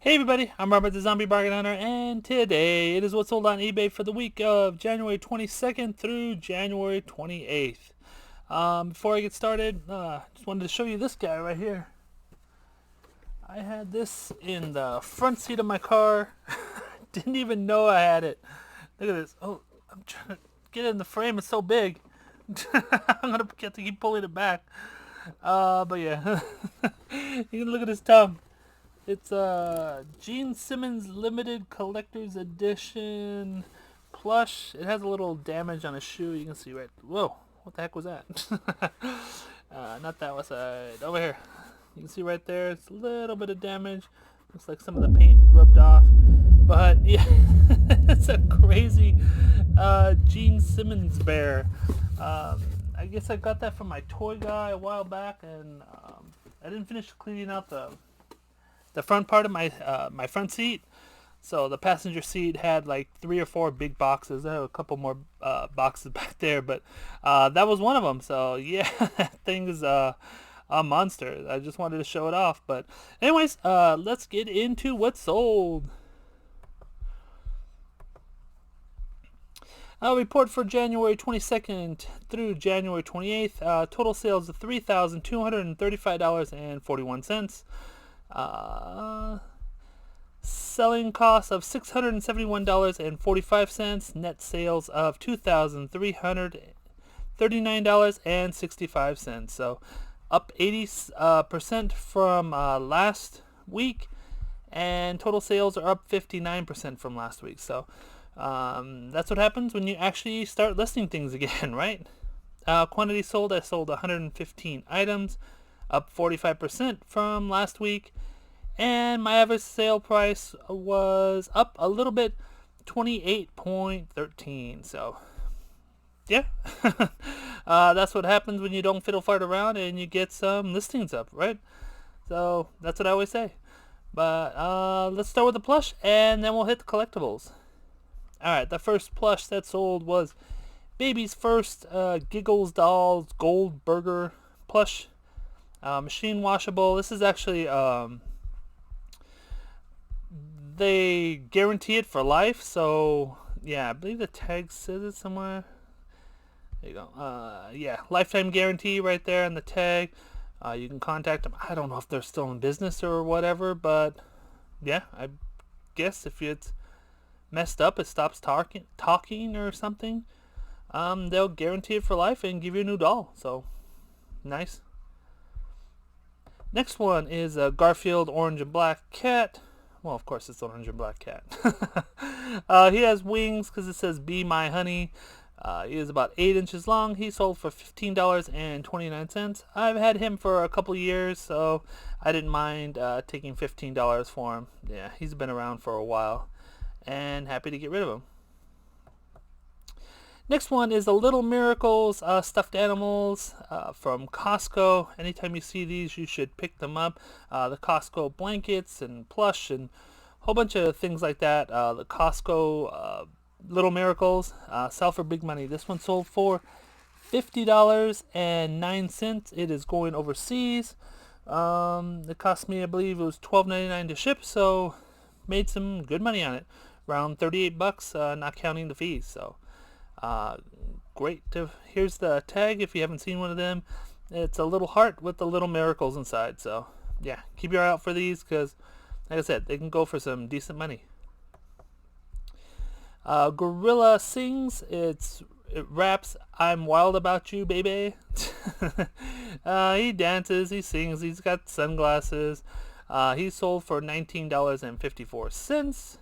Hey everybody, I'm Robert the Zombiebargainhunter, and today it is what's sold on eBay for the week of January 22nd through January 28th. Before I get started, just wanted to show you this guy right here. I had this in the front seat of my car. Didn't even know I had it. Look at this. Oh, I'm trying to get it in the frame. It's so big. I'm gonna have to keep pulling it back. But yeah, you can look at his tongue. It's Gene Simmons limited collector's edition plush. It has a little damage on his shoe. You can see right. Whoa, what the heck was that? Not that side. Over here. You can see right there. It's a little bit of damage. Looks like some of the paint rubbed off. But yeah, it's a crazy Gene Simmons bear. I guess I got that from my toy guy a while back, and I didn't finish cleaning out the front part of my front seat. So the passenger seat had like 3 or 4 big boxes. I have a couple more boxes back there, but that was one of them. So yeah, that thing is a monster. I just wanted to show it off. But anyways, let's get into what's sold. Report for January 22nd through January 28th. Total sales of $3,235.41. Selling cost of $671.45. Net sales of $2,339.65. So up 80% from last week, and total sales are up 59% from last week. So that's what happens when you actually start listing things again, right? Quantity sold, I sold 115 items, up 45% from last week, and my average sale price was up a little bit, 28.13. So yeah, that's what happens when you don't fiddle fart around and you get some listings up, right? So that's what I always say. But let's start with the plush, and then we'll hit the collectibles. Alright, the first plush that sold was Baby's First Giggles Dolls Gold Burger plush. Machine washable. This is actually, they guarantee it for life. So, yeah, I believe the tag says it somewhere. There you go. Yeah, lifetime guarantee right there on the tag. You can contact them. I don't know if they're still in business or whatever, but yeah, I guess if it's messed up, it stops talking or something, they'll guarantee it for life and give you a new doll. So nice. Next one is a Garfield orange and black cat. Well, of course it's orange and black cat. He has wings because it says "Be My Honey." He is about 8 inches long. He sold for $15.29. I've had him for a couple years, so I didn't mind taking $15 for him. Yeah, he's been around for a while, and happy to get rid of them. Next one is the Little Miracles stuffed animals from Costco. Anytime you see these, you should pick them up. The Costco blankets and plush and a whole bunch of things like that. The Costco Little Miracles sell for big money. This one sold for $50.09. It is going overseas. It cost me, I believe it was $12.99 to ship, so made some good money on it. Around $38, not counting the fees. So great. Here's the tag if you haven't seen one of them. It's a little heart with the Little Miracles inside. So yeah, keep your eye out for these because, like I said, they can go for some decent money. Gorilla Sings. It raps "I'm Wild About You, Baby." He dances, he sings, he's got sunglasses. He sold for $19.54.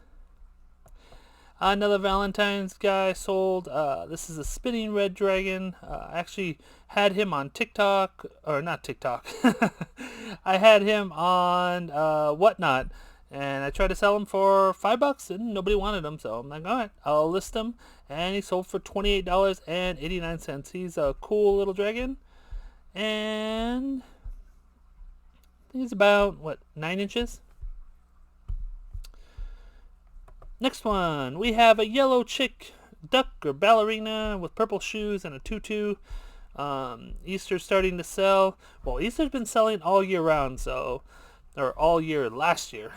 Another Valentines guy sold. This is a spinning red dragon. I actually had him on TikTok, or not TikTok. I had him on Whatnot, and I tried to sell him for $5, and nobody wanted him. So I'm like, all right, I'll list him. And he sold for $28.89. He's a cool little dragon, and I think he's about 9 inches. Next one, we have a yellow chick duck or ballerina with purple shoes and a tutu. Easter's starting to sell. Well, Easter's been selling all year round, so or all year last year.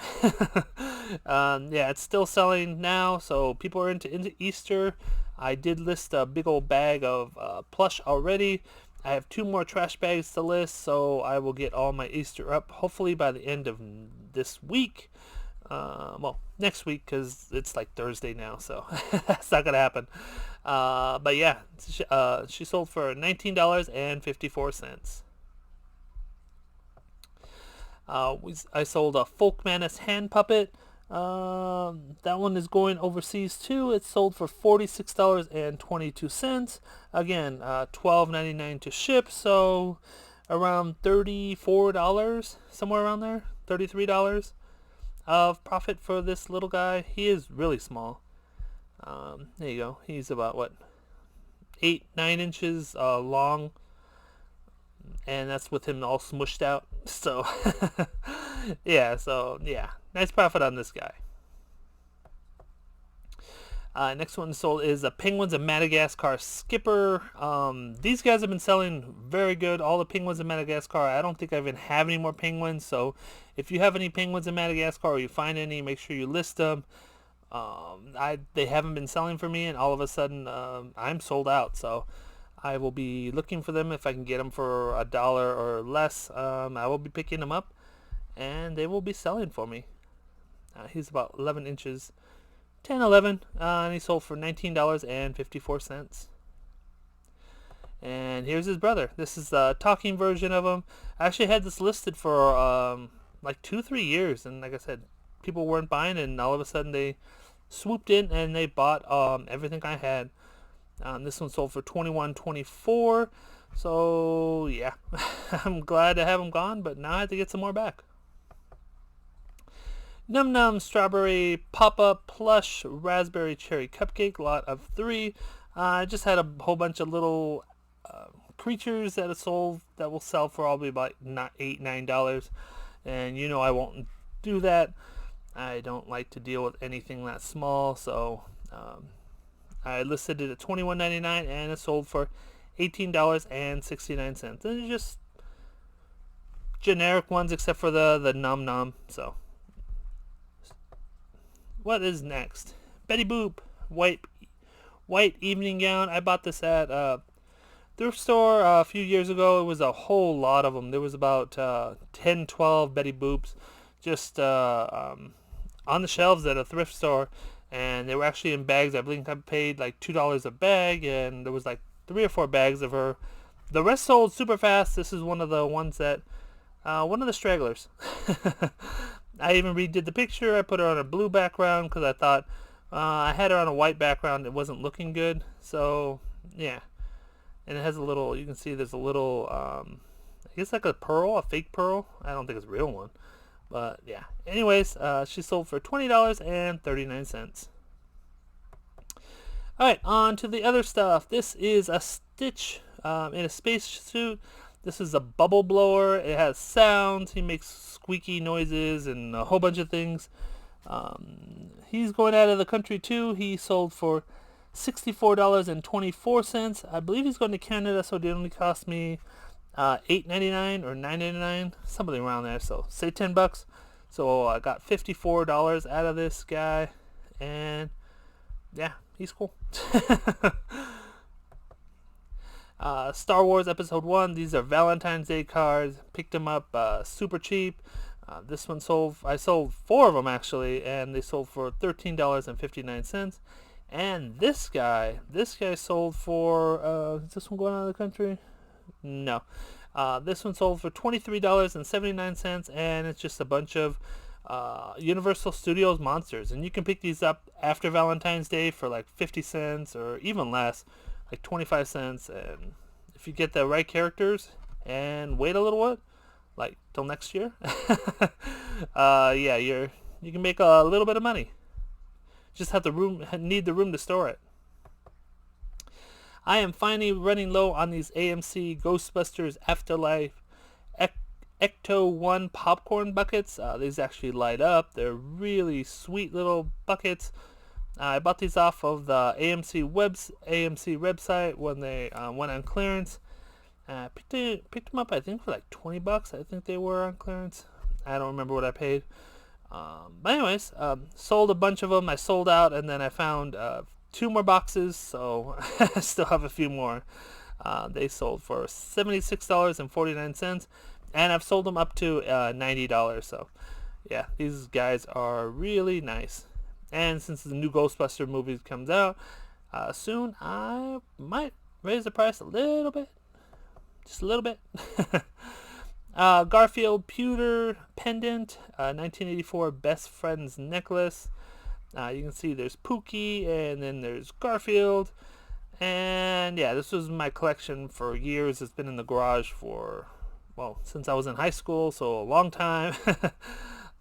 Yeah, it's still selling now, so people are into Easter. I did list a big old bag of plush already. I have 2 more trash bags to list, so I will get all my Easter up hopefully by the end of this week. Well, next week, because it's like Thursday now, so that's not gonna happen. But yeah, she sold for $19.54. I sold a Folk Manus hand puppet. That one is going overseas too. It's sold for $46.22. Again, $12.99 to ship, so around $34, somewhere around there, $33 of profit for this little guy. He is really small. There you go. He's about what, 8-9 inches long, and that's with him all smushed out. So yeah, nice profit on this guy. Next one sold is a Penguins of Madagascar skipper. These guys have been selling very good. All the Penguins of Madagascar. I don't think I even have any more penguins. So if you have any Penguins of Madagascar or you find any, make sure you list them. They haven't been selling for me, and all of a sudden I'm sold out. So I will be looking for them. If I can get them for $1 or less, I will be picking them up, and they will be selling for me. He's about 11 inches. 10, 11, and he sold for $19.54. And here's his brother. This is the talking version of him. I actually had this listed for like 2-3 years, and like I said, people weren't buying, and all of a sudden they swooped in and they bought everything I had. This one sold for $21.24. So yeah, I'm glad to have them gone, but now I have to get some more back. Num Num Strawberry Pop-Up Plush Raspberry Cherry Cupcake, lot of 3. I just had a whole bunch of little creatures that will sell for probably about $8-9, and you know I won't do that. I don't like to deal with anything that small, so I listed it at $21.99, and it sold for $18.69. And it's just generic ones except for the Num Num. So what is next? Betty Boop white evening gown. I bought this at thrift store a few years ago. It was a whole lot of them. There was about 10, 12 Betty Boops just on the shelves at a thrift store, and they were actually in bags. I believe I paid like $2 a bag, and there was like 3 or 4 bags of her. The rest sold super fast. This is one of the ones that one of the stragglers. I even redid the picture. I put her on a blue background because I thought I had her on a white background. It wasn't looking good. So yeah, and it has a little. You can see there's a little. I guess like a pearl, a fake pearl. I don't think it's a real one, but yeah. Anyways, she sold for $20.39. All right, on to the other stuff. This is a Stitch in a space suit. This is a bubble blower. It has sounds. He makes squeaky noises and a whole bunch of things. He's going out of the country too. He sold for $64.24. I believe he's going to Canada, so it only cost me $8.99 or $9.99, something around there. So say $10. So I got $54 out of this guy, and yeah, he's cool. Star Wars Episode 1. These are Valentine's Day cards. Picked them up super cheap. This one I sold 4 of them actually, and they sold for $13.59. And this guy sold for, is this one going out of the country? No. This one sold for $23.79, and it's just a bunch of Universal Studios monsters. And you can pick these up after Valentine's Day for like 50 cents or even less, like 25 cents. And if you get the right characters and wait a little bit, like till next year, yeah, you can make a little bit of money. Just need the room to store it. I am finally running low on these AMC Ghostbusters Afterlife Ecto 1 popcorn buckets. These actually light up. They're really sweet little buckets. I bought these off of the AMC website when they went on clearance. Picked them up, I think, for like $20. I think they were on clearance. I don't remember what I paid. But anyways, sold a bunch of them. I sold out, and then I found 2 more boxes, so I still have a few more. They sold for $76.49, and I've sold them up to $90. So yeah, these guys are really nice. And since the new Ghostbuster movie comes out soon, I might raise the price a little bit, just a little bit. Garfield pewter pendant, 1984 best friends necklace. You can see there's Pookie, and then there's Garfield. And yeah, this was my collection for years. It's been in the garage for, well, since I was in high school, so a long time.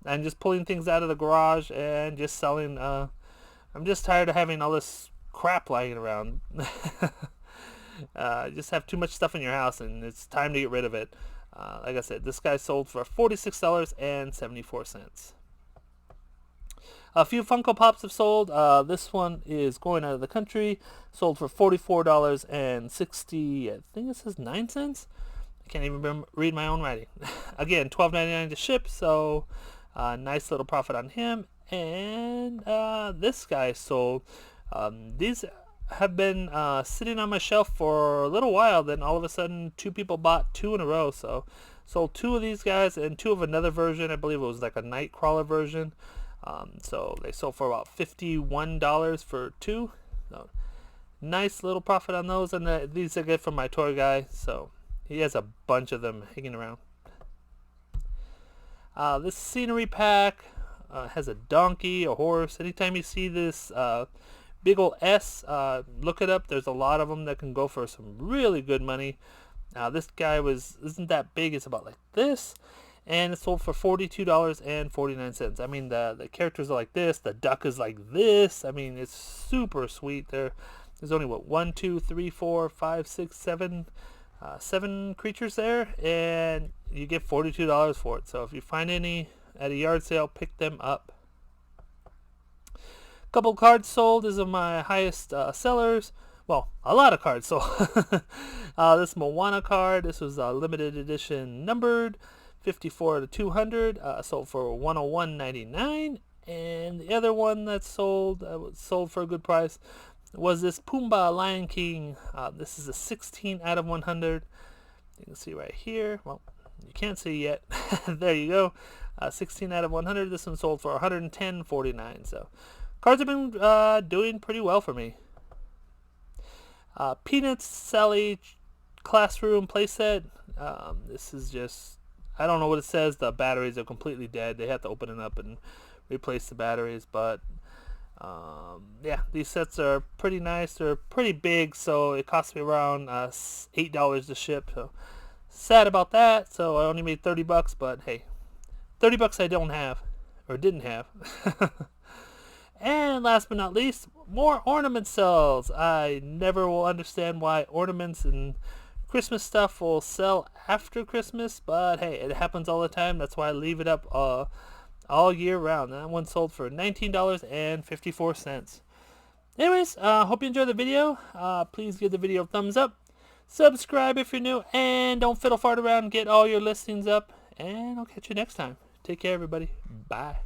And just pulling things out of the garage and just selling. I'm just tired of having all this crap lying around. Just have too much stuff in your house, and it's time to get rid of it. Like I said, this guy sold for $46.74. A few Funko Pops have sold. This one is going out of the country. Sold for $44.60. I think it says 9 cents. I can't even read my own writing. Again, $12.99 to ship. So nice little profit on him. And this guy sold. These have been sitting on my shelf for a little while. Then all of a sudden, 2 people bought 2 in a row. So sold 2 of these guys and 2 of another version. I believe it was like a Nightcrawler version. So they sold for about $51 for 2. So nice little profit on those. And these I get from my toy guy. So he has a bunch of them hanging around. This scenery pack has a donkey, a horse. Anytime you see this big old S, look it up. There's a lot of them that can go for some really good money. This guy isn't that big. It's about like this. And it sold for $42.49. I mean, the characters are like this. The duck is like this. I mean, it's super sweet. There's only, what, 1, 2, 3, 4, 5, 6, 7, 7 creatures there. And you get $42 for it. So if you find any at a yard sale, pick them up. Couple cards sold. These are my highest sellers. Well, a lot of cards sold. This Moana card. This was limited edition numbered. 54 to 200, sold for $101.99. And the other one that sold for a good price was this Pumbaa Lion King. This is a 16 out of 100. You can see right here. Well, you can't see yet. There you go. 16 out of 100. This one sold for $110.49. So cards have been doing pretty well for me. Peanuts Sally Classroom playset. This is just, I don't know what it says. The batteries are completely dead. They have to open it up and replace the batteries. But yeah, these sets are pretty nice. They're pretty big, so it cost me around $8 to ship. So sad about that. So I only made $30, but hey, $30 I don't have, or didn't have. And last but not least, more ornament sales. I never will understand why ornaments and Christmas stuff will sell after Christmas, but hey, it happens all the time. That's why I leave it up all year round. That one sold for $19.54. Anyways, hope you enjoyed the video. Please give the video a thumbs up. Subscribe if you're new, and don't fiddle fart around. Get all your listings up, and I'll catch you next time. Take care, everybody. Bye.